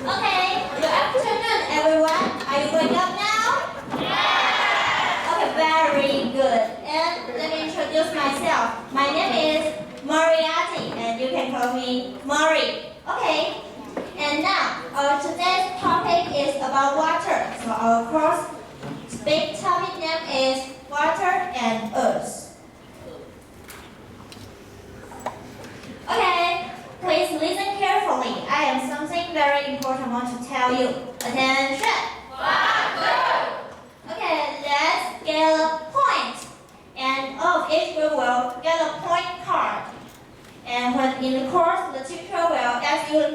Okay, good afternoon, everyone. Are you waking up now? Yeah. Okay, very good. And let me introduce myself. My name is Moriarty, and you can call me Mori. Okay. And now, our today's topic is about water. So our course big topic name is water and earth. Okay. Please listen carefully. I have something very important I want to tell you. Attention! Water! Okay, let's get a point. And all of each group will get a point card. And when in the course, the teacher will ask you a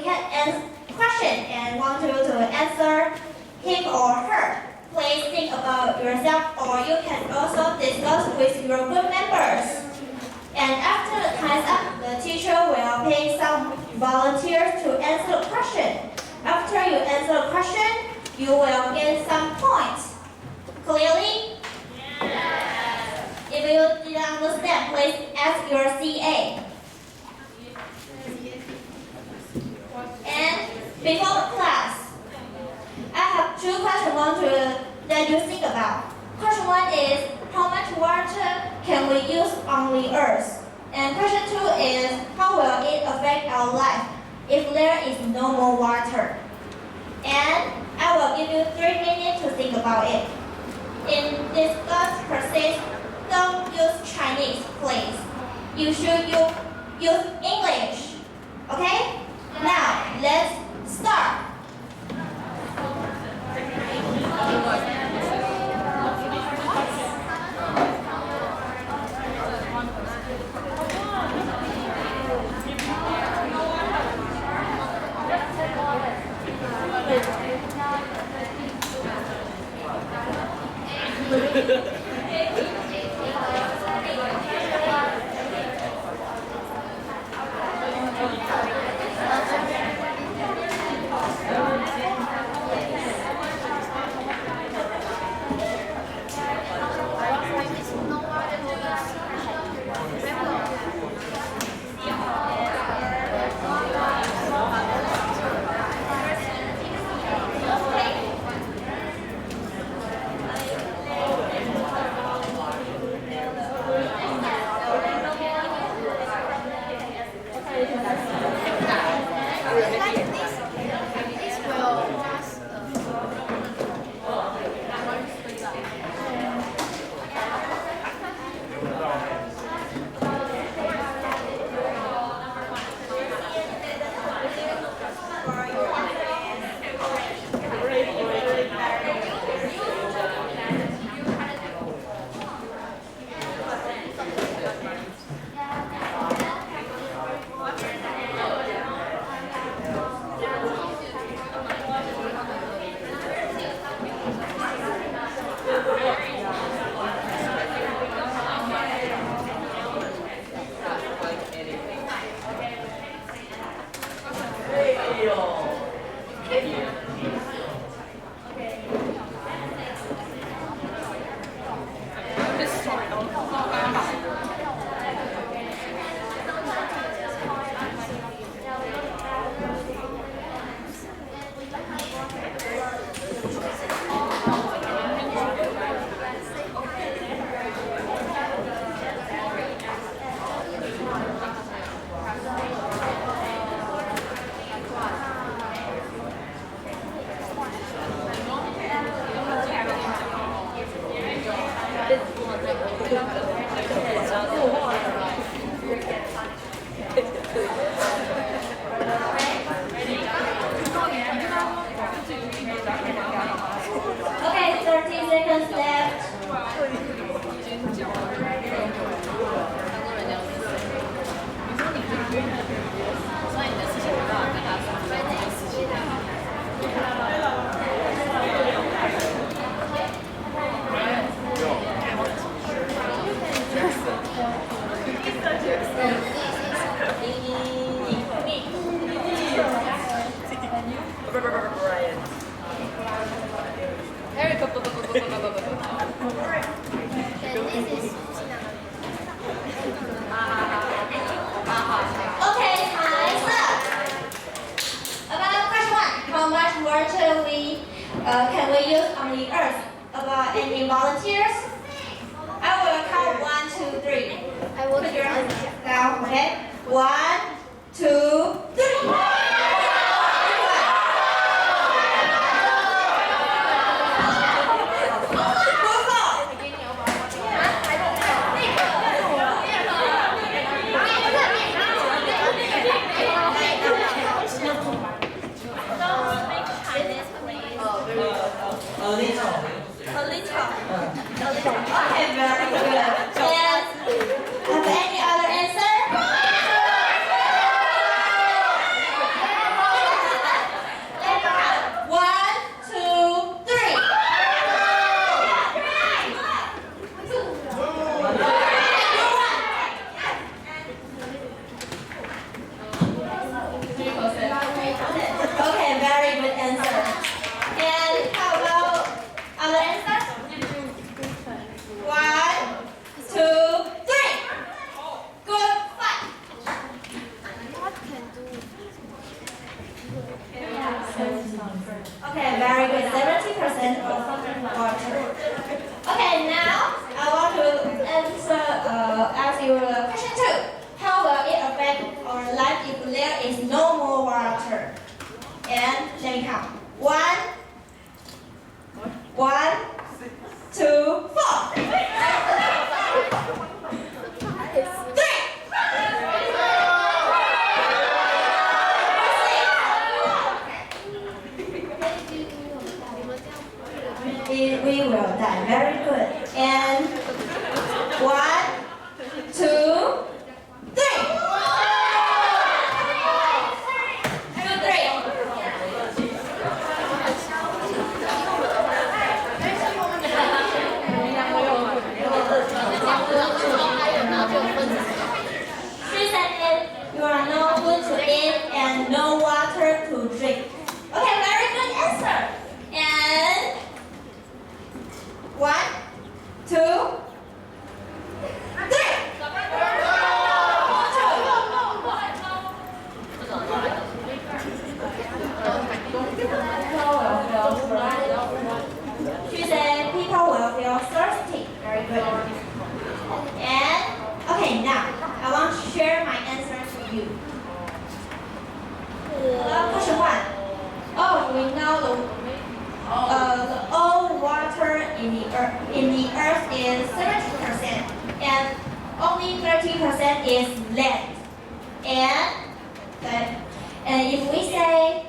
question and want you to answer him or her. Please think about yourself, or you can also discuss with your group members. And after the time's up, the teacher will pick some volunteers to answer the question. After you answer the question, you will get some points. Clearly? Yes. If you didn't understand, please ask your CA. And before the class, I have two questions I want to let you think about. Question 1 is, how much water can we use on the earth? And question 2 is, how will it affect our life if there is no more water? And I will give you 3 minutes to think about it. In this first process, don't use Chinese, please. You should use English. Okay? Now, let's start. Okay, 30 seconds left. Okay, time's up. About question one, how much water can we use on the earth? About any volunteers? I will count 1, 2, 3. I will Put your hands down, okay? 1, 2, 3. Okay, very good. And have any other answer? Let me count. 1, 2, 3. Okay, very good answer. And how about other answers? 1, 2, 3. Good fight. Okay, very good. 70% of water. Okay, now I want to ask you question 2. How will it affect our life if there is no more water? And let me count. 1, 2, 4. We will die. Very good. And 1, 2, 3. 2, 3. 2, 3. She said people will feel thirsty. Very good. And okay, now I want to share my answer to you. Question 1. Oh, we know the all water in the earth is 70%, and only 30% is land. And if we say,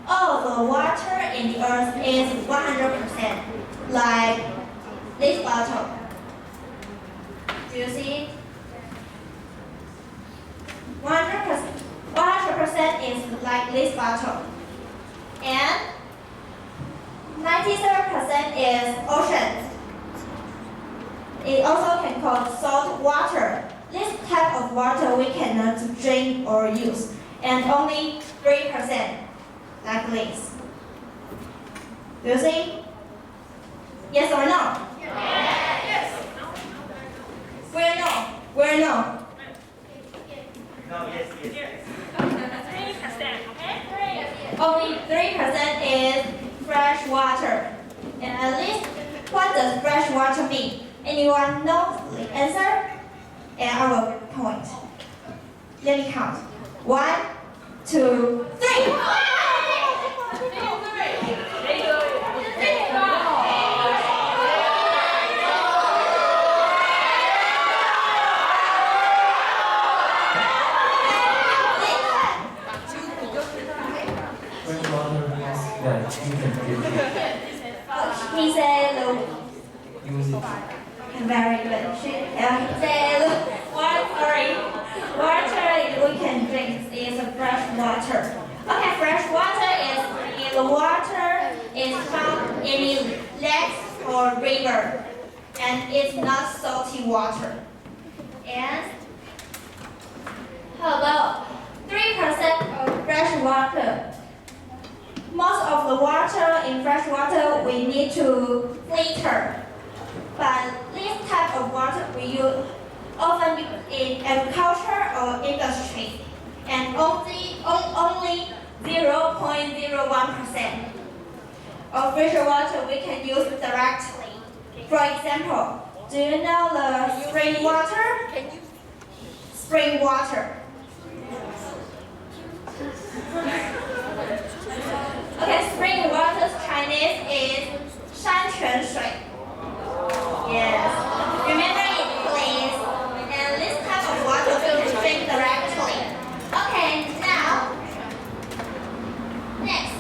oh, the water in the earth is 100%, like this bottle. Do you see? 100% is like this bottle. And 97% is ocean. It also can call salt water. This type of water we cannot drink or use. And only 3% like this. Do you see? Yes or no? Yes. Where no? Where no? No, yes. 3%, okay? Only 3% is fresh water. And at least, what does fresh water mean? Anyone know the answer? And I will point. Let me count. 1, 2, 3. Fresh water means that you can drink it. He said, Use it. very good. He said, water we can drink is fresh water. Okay, fresh water is the water is found in lakes or river, and it's not salty water. And how about 3% of fresh water? Most of the water in fresh water we need to filter. But this type of water we often use in agriculture or industry, and only 0.01% of fresh water we can use directly. For example, do you know the spring water? Spring water. Okay, spring water's Chinese is 山泉水. Yes. Remember it, please. And this type of water we can drink directly. Okay, now, next,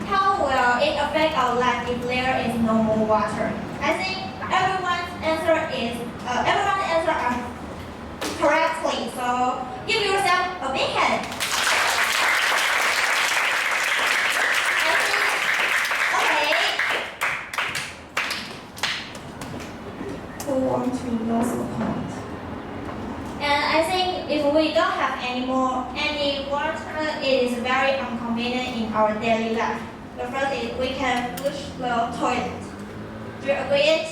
how will it affect our life if there is no more water? I think everyone's answer are correctly. So give yourself a big hand. Who want to lose the point? And I think if we don't have any water, it is very inconvenient in our daily life. The first is we can flush the toilet. Do you agree it?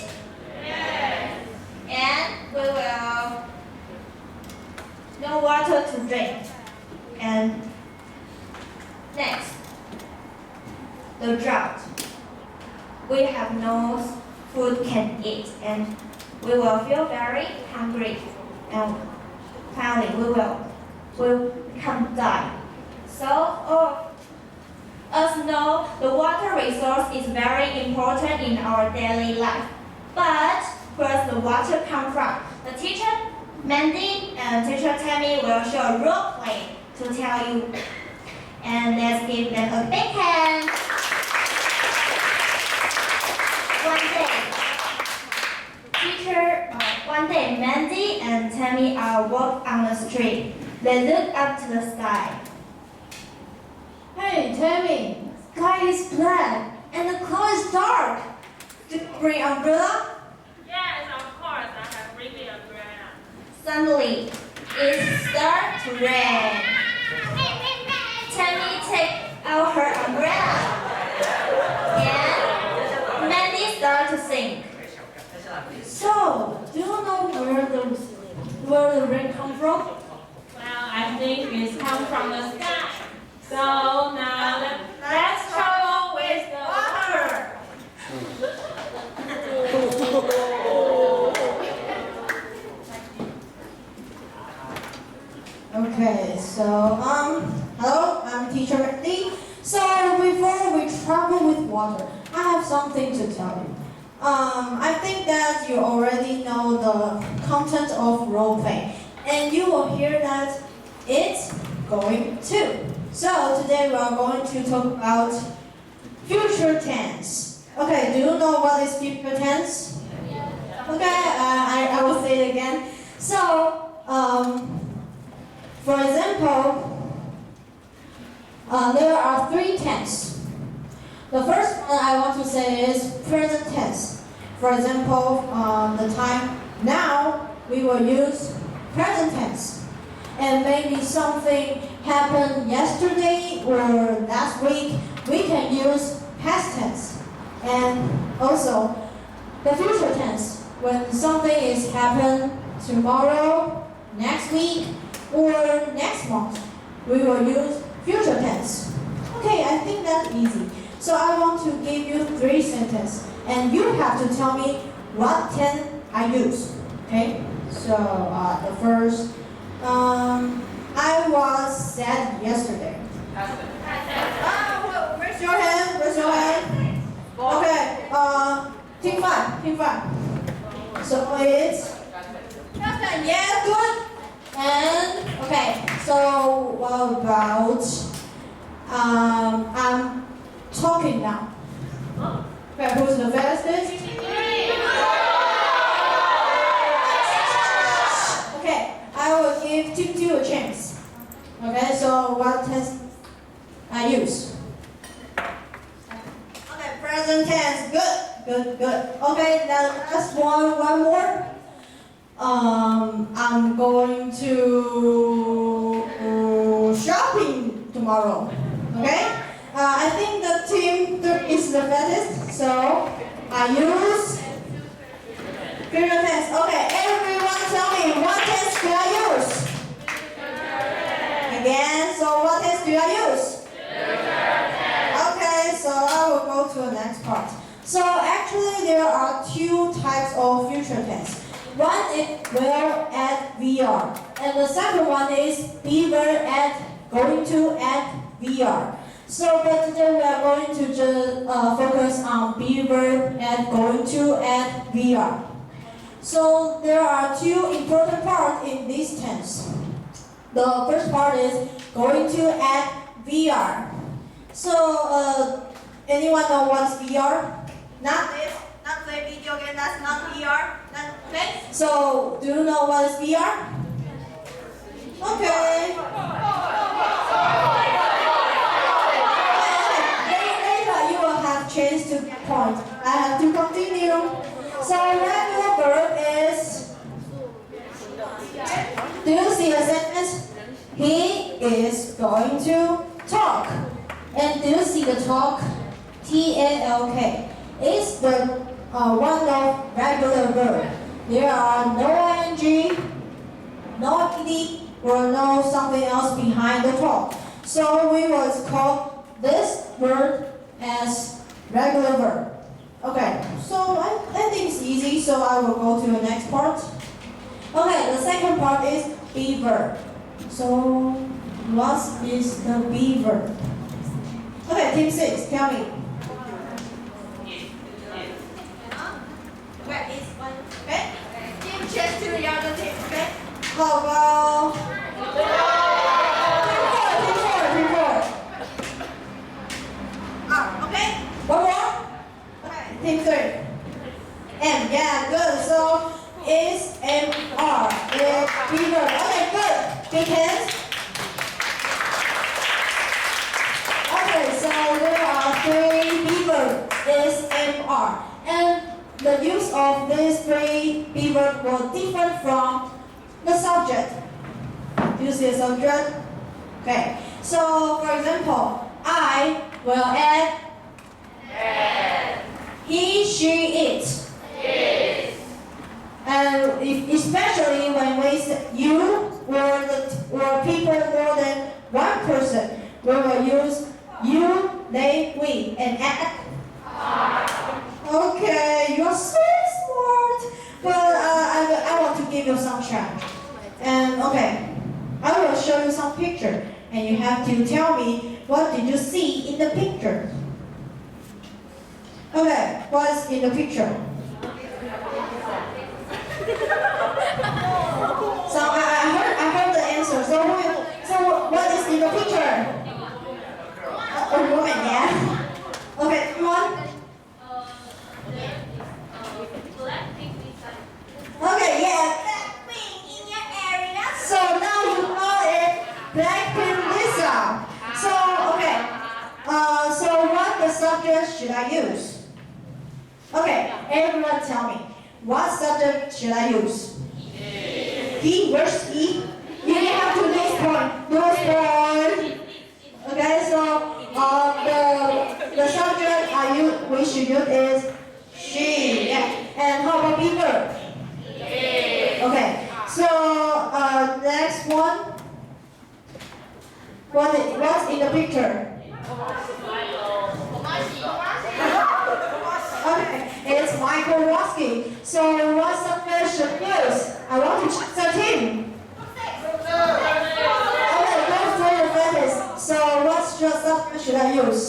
Yes. And we will no water to drink. And next, the drought. We have no food can eat, and we will feel very hungry, and finally will become die. So as know, the water resource is very important in our daily life. But where the water come from? The teacher Mandy and teacher Tammy will show a role play to tell you. And let's give them a big hand. One day, Mandy and Tammy are walking on the street. They look up to the sky. Hey, Tammy, sky is black and the cloud is dark. Do you bring umbrella? Yes, of course, I have bring the umbrella. Suddenly, it starts to rain. Tammy takes out her umbrella, and Mandy starts to sing. where the rain come from? Well, I think it's come from the sky. So now let's travel with the water. Okay, so hello, I'm Teacher Lee. So before we travel with water, I have something to tell you. I think that you already know the content of role play, and you will hear that it's going to. So today we are going to talk about future tense. Okay, do you know what is future tense? Okay, I will say it again. So, for example, there are three tense. The first one I want to say is present tense. For example, the time now, we will use present tense. And maybe something happened yesterday or last week, we can use past tense. And also, the future tense, when something is happen tomorrow, next week, or next month, we will use future tense. Okay, I think that's easy. So I want to give you three sentences, and you have to tell me what tense I use. Okay? So the first, I was sad yesterday. Raise your hand. Raise your hand. Okay. Team five. Team five. So it's yeah, good. And okay. So what about I'm talking now. Okay, who's the fastest? Okay, I will give Team 2 a chance. Okay, so what tense I use? Okay, present tense. Good. Okay, now last one more. I'm going to shopping tomorrow. Okay? I think the team 3 is the fastest, so I use future tense. Okay, everyone tell me what tense do I use? Again, so what tense do I use? Okay, so I will go to the next part. So actually there are two types of future tense. One is were at VR, and the second one is be were at going to at VR. So but today we are going to just focus on be were at going to at VR. So there are two important parts in this tense. The first part is going to at VR. So anyone know what's VR? Not this, not play video game, that's not VR. Okay, so do you know what is VR? Okay. Later you will have chance to point. I have to continue. So regular verb is, do you see a sentence? He is going to talk. And do you see the talk? T-A-L-K. It's the one of regular verb. There are no ing, no ed, or no something else behind the talk. So we will call this word as regular verb. Okay, so I think it's easy, so I will go to the next part. Okay, the second part is be verb. So what is the be verb? Okay, team 6, tell me. Where is one? Okay? Give chance to the other team, okay? How about team 4? Okay? One more? Okay, team 3. M, yeah, good. So it's MR. It's bigger. Okay, good. Big hands. Okay, so there are 3 beaver is MR. And the use of these 3 beaver will differ from the subject. Do you see the subject? Okay. So for example, I will add he, she, it. And especially when we say you or people more than one person, we will use you, they, we, and add. Okay, you're so smart. But I want to give you some challenge. And okay, I will show you some picture, and you have to tell me what did you see in the picture. Okay, what's in the picture? So I heard the answer. So what is in the picture? A woman, yeah. Okay, come on. Okay, yeah, Blackpink in your area. So now you know it, Blackpink Lisa. So okay, so what the subject should I use? Okay, everyone tell me, what subject should I use? He, where's he? You have to lose point. Lose point. Okay, so the subject we should use is she. Yeah. And how about Beaver? Okay. So next one. What's in the picture? Okay, it's Michael Roski. So what subject should I use? I want to check the team. Okay, go for your focus. So what subject should I use?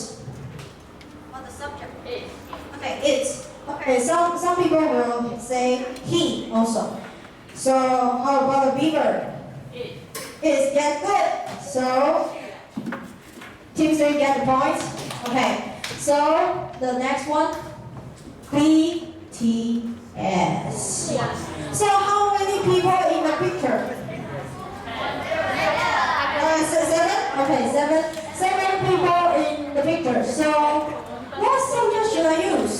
What the subject is? Okay, it's. Okay, some people will say he also. So how about the beaver? It's get good. So team 3 get the points. Okay, so the next one, BTS. So how many people in the picture? 7? Okay, 7. 7 people in the picture. So what subject should I use?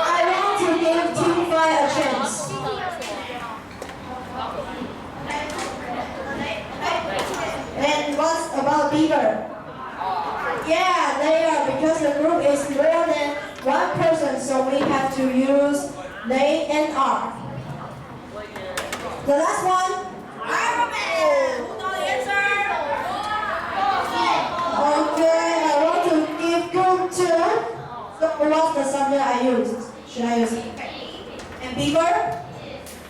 I want to give Team 5 a chance. And what's about beaver? Yeah, they are, because the group is more than one person, so we have to use they and are. The last one. Iron Man. Who knows the answer? Okay, I want to give group 2. So what's the subject I used? Should I use and beaver?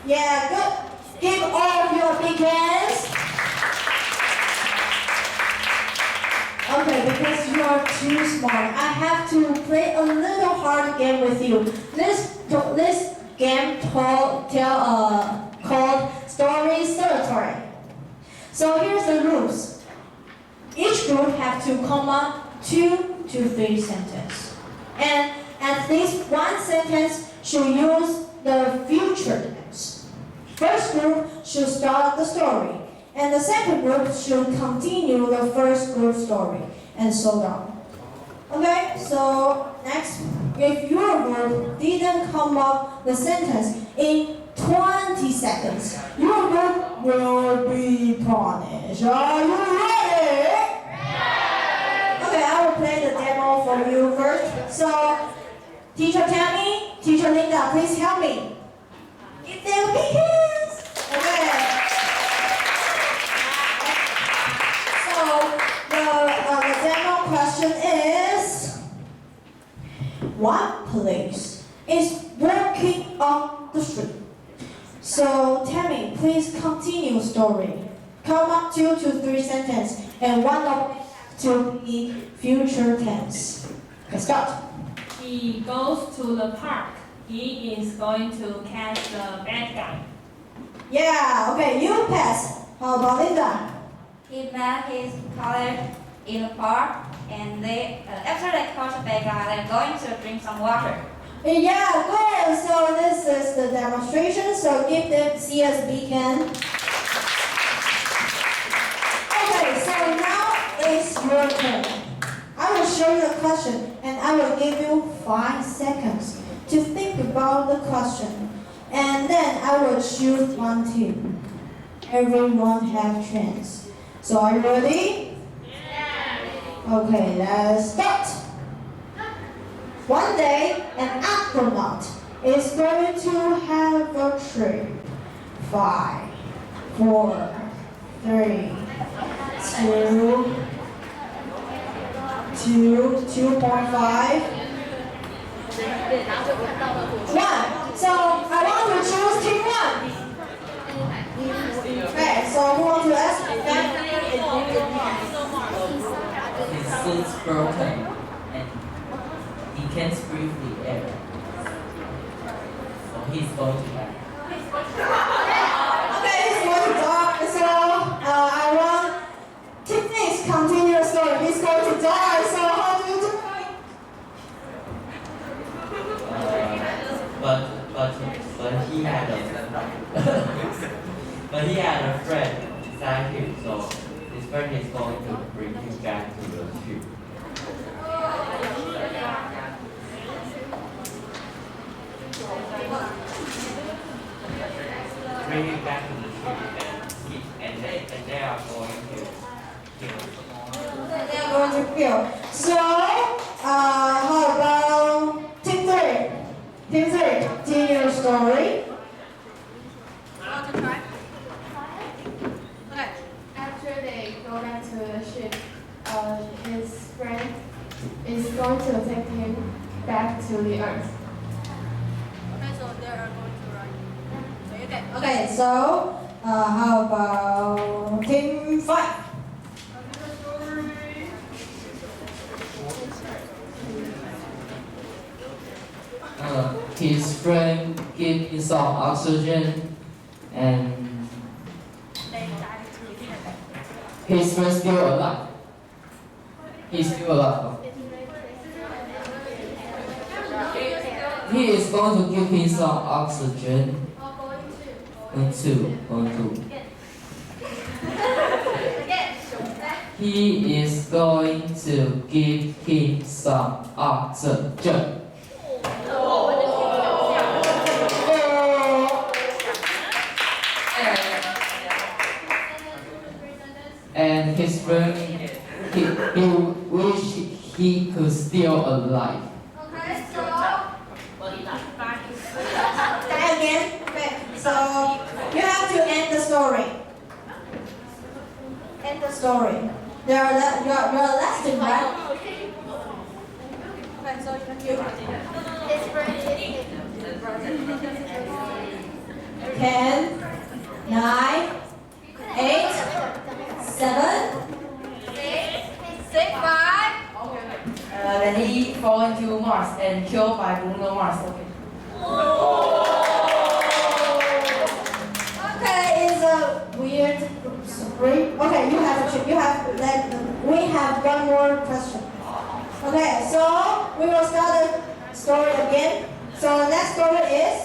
Yeah, good. Give all of your big hands. Okay, because you are too smart, I have to play a little hard game with you. This game called Story Territory. So here's the rules. Each group have to come up 2 to 3 sentences, and at least one sentence should use the future tense. First group should start the story, and the second group should continue the first group story, and so on. Okay, so next, if your group didn't come up the sentence in 20 seconds, your group will be punished. Are you ready? Okay, I will play the demo for you first. So, Teacher Tammy, Teacher Linda, please help me. Give them big hands. Okay. The demo question is, what place is walking on the street? So Tammy, please continue story. Come up 2 to 3 sentences, and one of them to be future tense. Let's start. He goes to the park. He is going to catch the bad guy. Yeah, okay, you pass. How about Linda? He met his colleague in the park, and after they catch the bad guy, they're going to drink some water. Yeah, good. So this is the demonstration. So give them CSB can. Okay, so now it's your turn. I will show you the question, and I will give you 5 seconds to think about the question, and then I will choose one team. Everyone have chance. So are you ready? Yeah. Okay, let's start. One day, an astronaut is going to have a trip. 5, 4, 3, 2.5, 1. So I want to choose team 1. Okay, so who wants to ask? His suit's broken and he can't breathe the air. So he's going to die. Okay, it's going to die. So I want Team Nix continue the story. He's going to die. So how do you do it? But he had a but he had a friend inside him, so his friend is going to bring him back to the tube. Bring him back to the tube and they are going to kill him. They are going to kill. So how about Team 3? Team 3, continue your story. After they go back to the ship, his friend is going to take him back to the earth. Okay, so how about Team 5? His friend gave him some oxygen and his friend still alive. He's still alive. He is going to give him some oxygen. On two. He is going to give him some oxygen. And his friend, he wish he could still alive. Try again. Okay, so you have to end the story. End the story. You're last in, right? Okay, so you. 10, 9, 8, 7. Then he fall into Mars and killed by Bruno Mars. Okay. Okay, it's a weird story. Okay, we have one more question. Okay, so we will start the story again. So the next story is,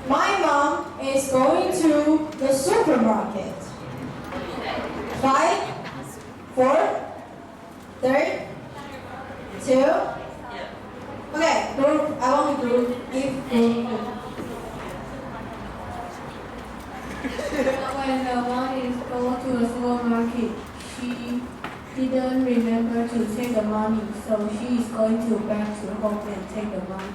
my mom is going to the supermarket. 5, 4, 3, 2. Okay, group. I want to group. Give group. When the mom is going to the supermarket, she didn't remember to take the money, so she is going to back to home and take the money.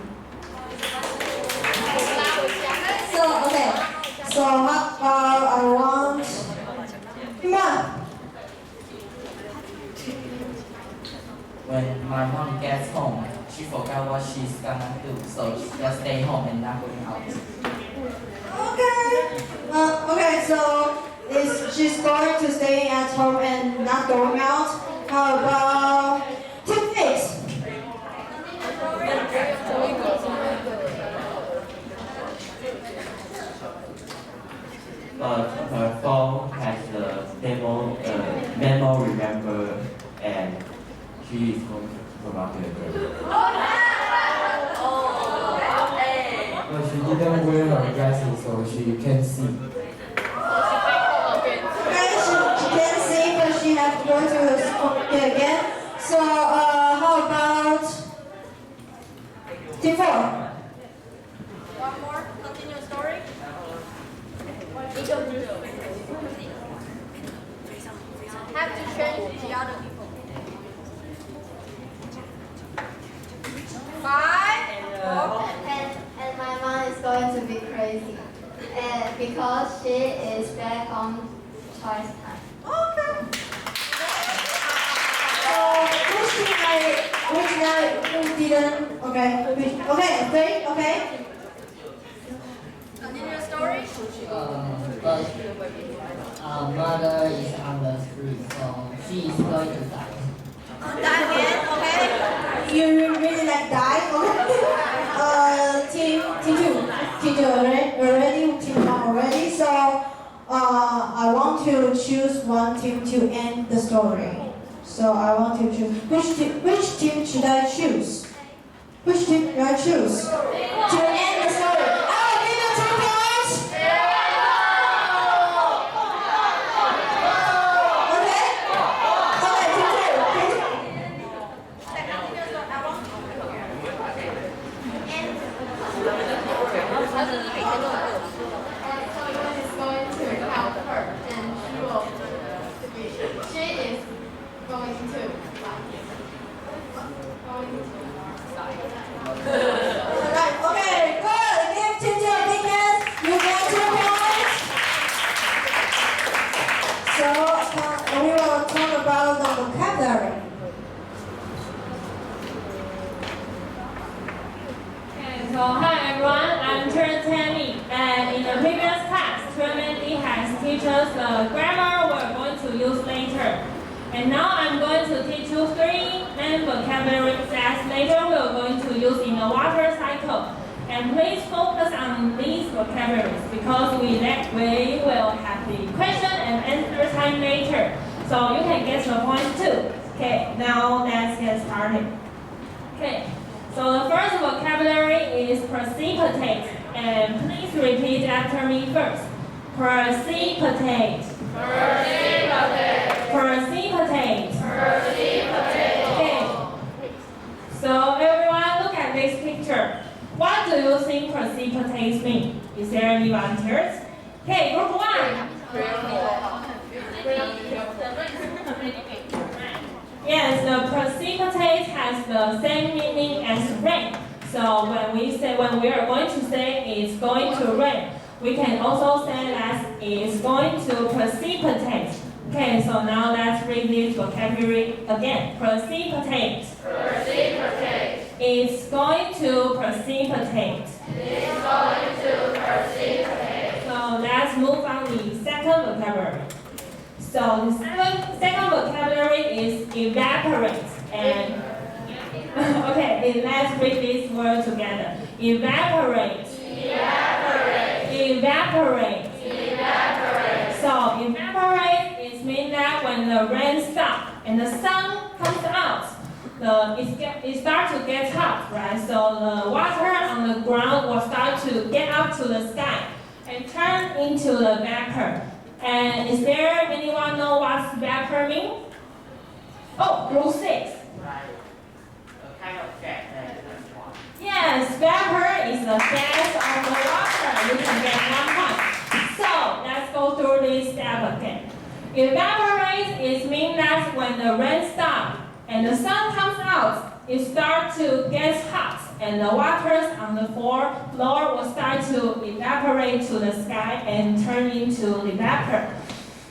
So okay. So how about I want. Come on. When my mom gets home, she forgot what she's gonna do, so she just stay home and not going out. Okay, so she's going to stay at home and not going out. How about Team Nix? But her phone has the memory remember, and she is going to supermarket again. But she didn't wear her glasses, so she can't see. Okay, she can't see, but she has to go to the supermarket again. So how about Team 4? One more, continue story. Have to change the other people. to be crazy. And because she is back on choice time. Okay. So which night who didn't? Okay. Okay. Three. Okay. Continue your story. But mother is on the street, so she is going to die. Die again. Okay. You really like die? Okay. Team two already. Team one already. So I want to choose one team to end the story. So I want to choose which team should I choose? Which team should I choose to end the story? I'll give you 2 points. Okay, good. Give Team 2 a big hand. You get 2 points. So we will talk about the vocabulary. Okay, so hi everyone, I'm Tammy, and in the previous class, Mandy has teach us the grammar we're going to use later. And now I'm going to teach you 3 main vocabularies that later we're going to use in the water cycle. And please focus on these vocabularies because we will have the question and answer time later. So you can get the point too. Okay, now let's get started. Okay, so the first vocabulary is precipitate. And please repeat after me first. Precipitate. Precipitate. Precipitate. Precipitate. Okay. So everyone look at this picture. What do you think precipitate means? Is there any volunteers? Okay, group 1. Yes, the precipitate has the same meaning as rain. So when we are going to say it's going to rain, we can also say that it's going to precipitate. Okay, so now let's read this vocabulary again. Precipitate. Precipitate. It's going to precipitate. It's going to precipitate. So let's move on to the second vocabulary. So the second vocabulary is evaporate. And okay, let's read this word together. Evaporate. Evaporate. Evaporate. Evaporate. So evaporate is mean that when the rain stops and the sun comes out, it starts to get hot, right? So the water on the ground will start to get up to the sky and turn into the vapor. And is there anyone know what vapor means? Oh, rule 6. Right. A kind of gas that is water. Yes, vapor is the gas of the water. You can get 1 point. So let's go through this step again. Evaporate is mean that when the rain stops and the sun comes out, it starts to get hot and the waters on the floor will start to evaporate to the sky and turn into the vapor.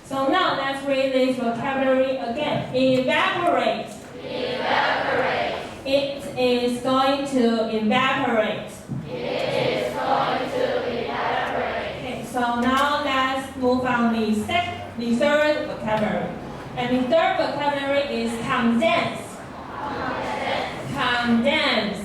So now let's read this vocabulary again. Evaporate. Evaporate. It is going to evaporate. It is going to evaporate. Okay, so now let's move on the third vocabulary. And the third vocabulary is condense. Condense.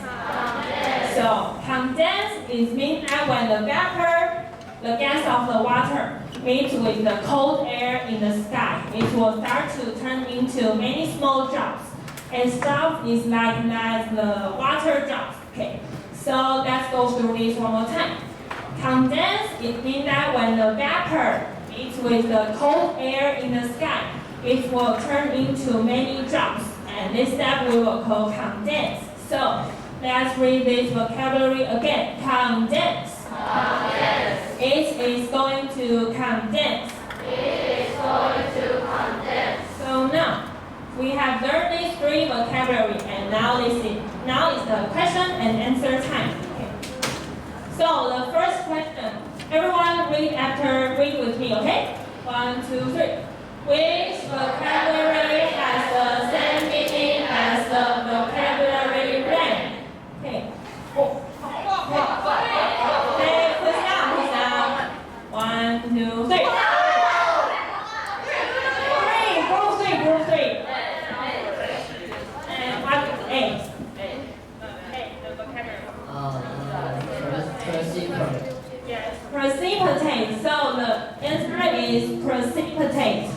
So condense is mean that when the vapor, the gas of the water, meets with the cold air in the sky, it will start to turn into many small drops. And stuff is like that the water drops. Okay, so let's go through this one more time. Condense it means that when the vapor meets with the cold air in the sky, it will turn into many drops. And this step we will call condense. So let's read this vocabulary again. Condense. Condense. It is going to condense. It is going to condense. So now we have learned these 3 vocabulary, and now is the question and answer time. Okay. So the first question read with me, okay? 1, 2, 3. Which vocabulary has the same meaning as the vocabulary rain? Okay. Okay, please down. 1, 2, 3. Group 3. And what is 8? The vocabulary. Precipitate. Yes, precipitate. So the answer is precipitate.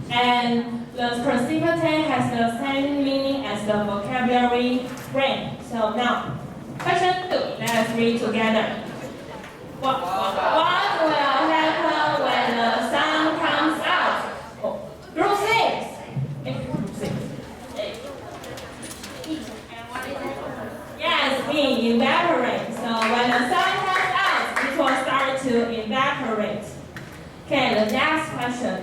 And the precipitate has the same meaning as the vocabulary rain. So now, question 2. Let's read together. What will happen when the sun comes out? Group 6. Group 6. Yes, we evaporate. So when the sun comes out, it will start to evaporate. Okay, the next question.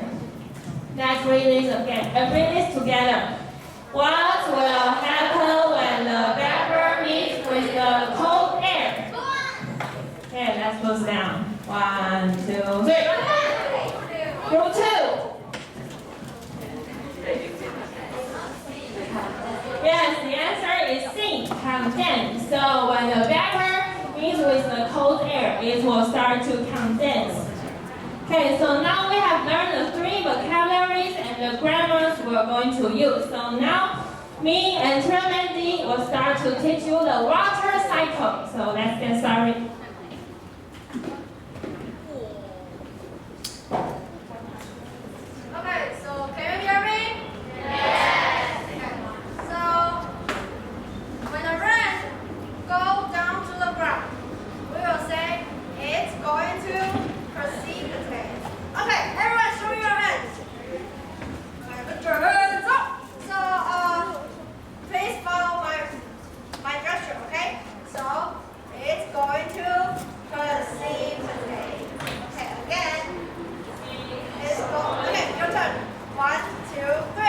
Let's read this again. Read this together. What will happen when the vapor meets with the cold air? Okay, let's close down. 1, 2, 3. Group 2. Yes, the answer is C, condense. So when the vapor meets with the cold air, it will start to condense. Okay, so now we have learned the 3 vocabularies and the grammars we're going to use. So now, me and Mandy will start to teach you the water cycle. So let's get started. Okay, so can you hear me? Yes. Okay. So when the rain goes down to the ground, we will say it's going to precipitate. Okay, everyone show me your hands. Okay, put your hands up. So please follow my gesture, okay? So it's going to precipitate. Okay, again. Okay, your turn. 1, 2, 3.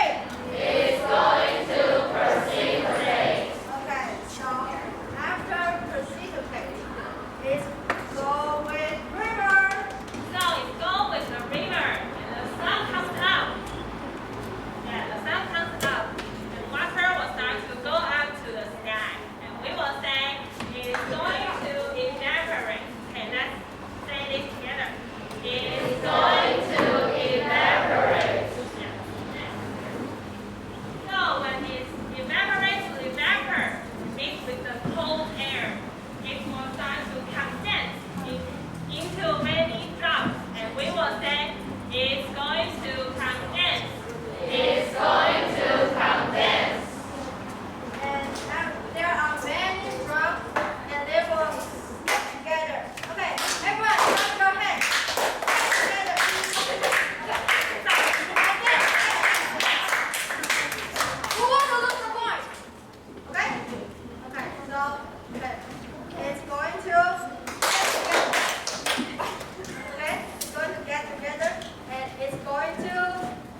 It's going to precipitate. Okay, so after precipitate, it's go with river. So it's go with the river, and the sun comes out. Yeah, the sun comes out, and water will start to go up to the sky, and we will say it's going to evaporate. Okay, let's say this together. It's going to evaporate. So when it evaporates to the vapor, mixed with the cold air, it will start to condense into many drops, and we will say it's going to condense. It's going to condense. And there are many drops, and they will stick together. Okay, everyone, clap your hands. Together. Who wants to look the point? Okay? Okay, so it's going to get together, and it's going to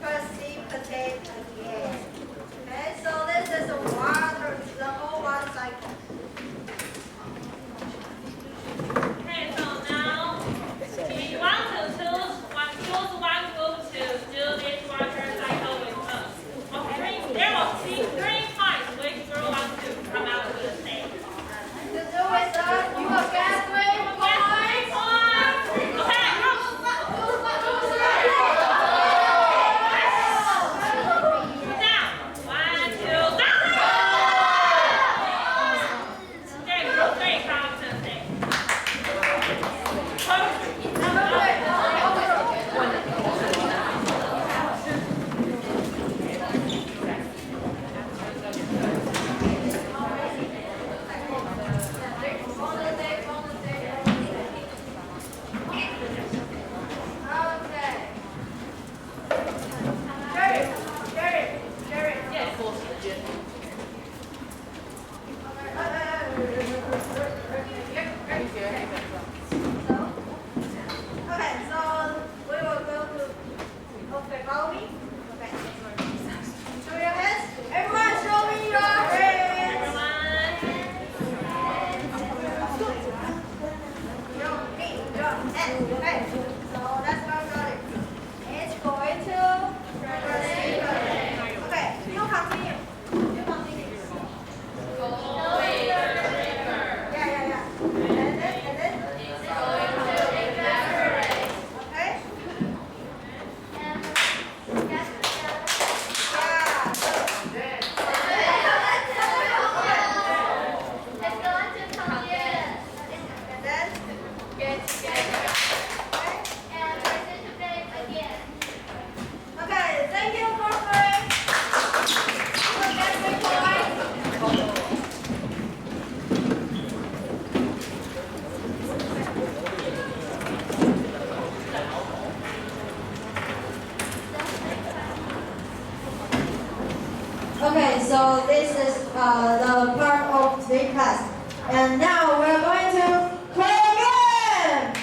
precipitate again. Okay, so this is the whole water cycle. Okay, so now we want to choose one group to do this water cycle with us. Okay, there will be 3 points which group wants to come out to the stage. To do with us, you will get 3 points. Okay, down. 1, 2, go. Okay, group 3 come to the stage. Okay, so we will go to. Okay, follow me. Okay. Show your hands. Everyone, show me your hands. Show me your hands. Okay. the part of today's class. And now we're going to play again.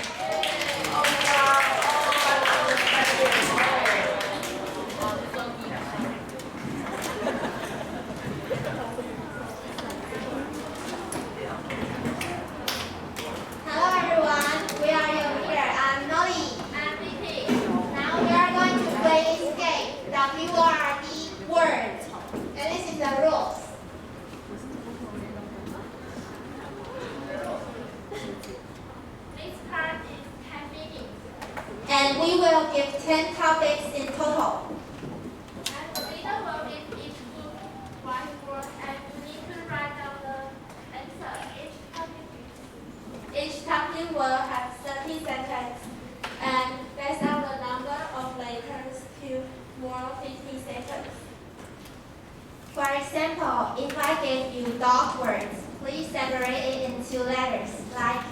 Hello everyone, we are here. I'm Noli. I'm Vicky. Now we are going to play this game, WRD word. And this is the rules. This card is 10 minutes. And we will give 10 topics in total. And the leader will read each group one word and you need to write down the answer. Each topic will have 30 seconds. And based on the number of letters to more 50 seconds. For example, if I give you dog words, please separate it into letters. Like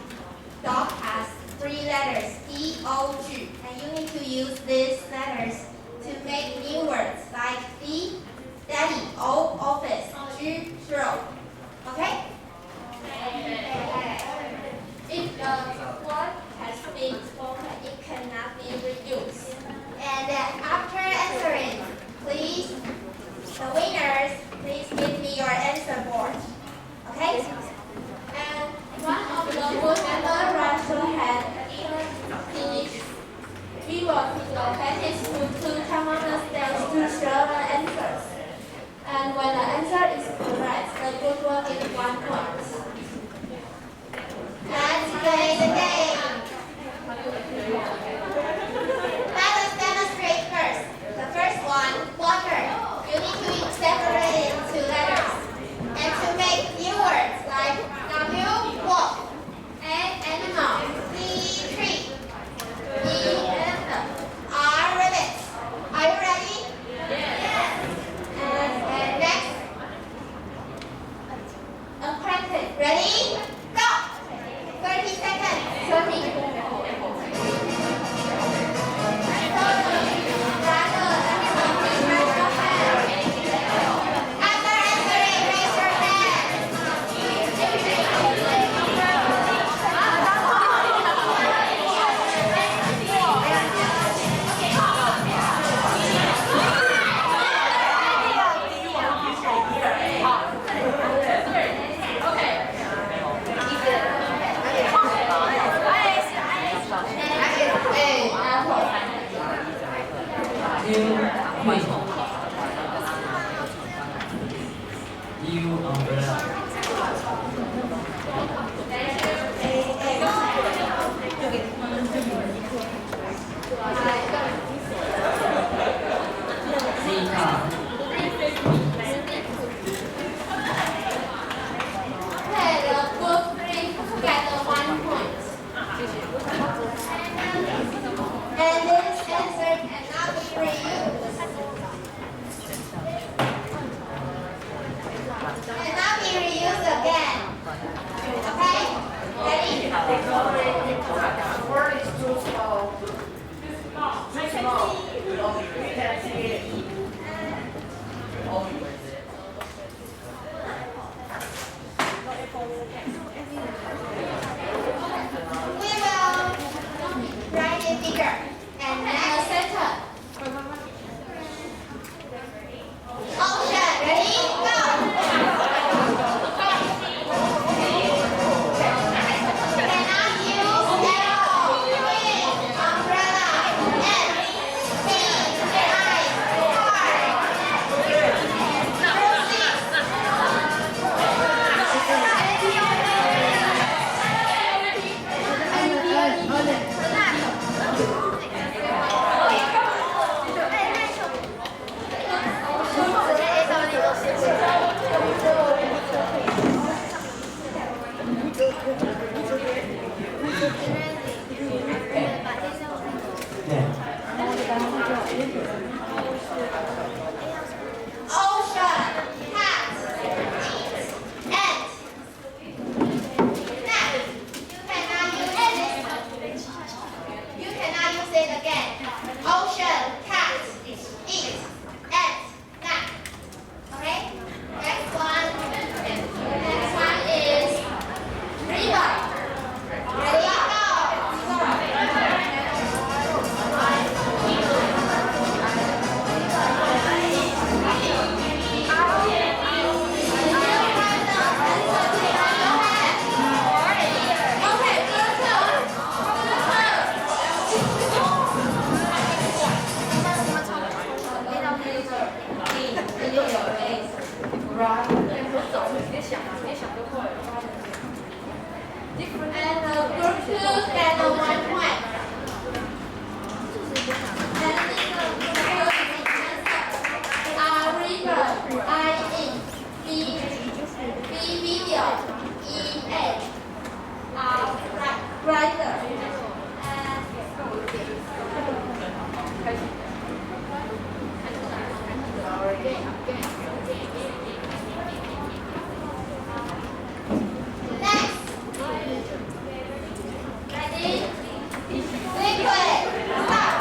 dog has 3 letters, D-O-G, and you need to use these letters to make new words like D, daddy, O, office, G, zero. Okay? If the word has been spoken, it cannot be reused. And after answering, please, the winners, please give me your answer board. Okay? And one of the board members raised her hand and finished. We will locate his to come on the stage to show the answers. And when the answer is correct, the group will get 1 point. Let's play the game. Let us demonstrate first. The first one, water. You need to separate it into letters. And to make new words like W, walk, A, animal, C, tree, E, elephant, R, rabbit. Are you ready? Yes. And next, acquainted. Ready? Go! 30 seconds. 30. And this answer cannot be reused. Cannot be reused again. Okay? Ready? The word is too small. Too small. We can't see it. We will write it bigger and make a center. Ocean, ready? Go! Cannot use arrow, wind, umbrella, and Ocean, cat, eat, ant. Okay? Next one. get 1 point. River, I-in, B video, E-H, writer, next. Ready? Liquid, start.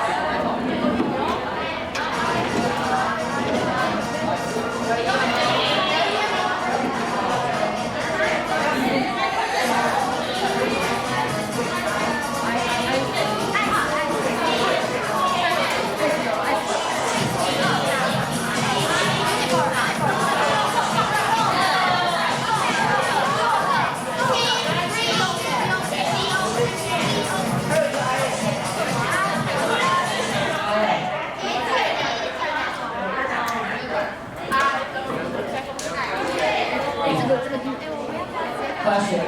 Question.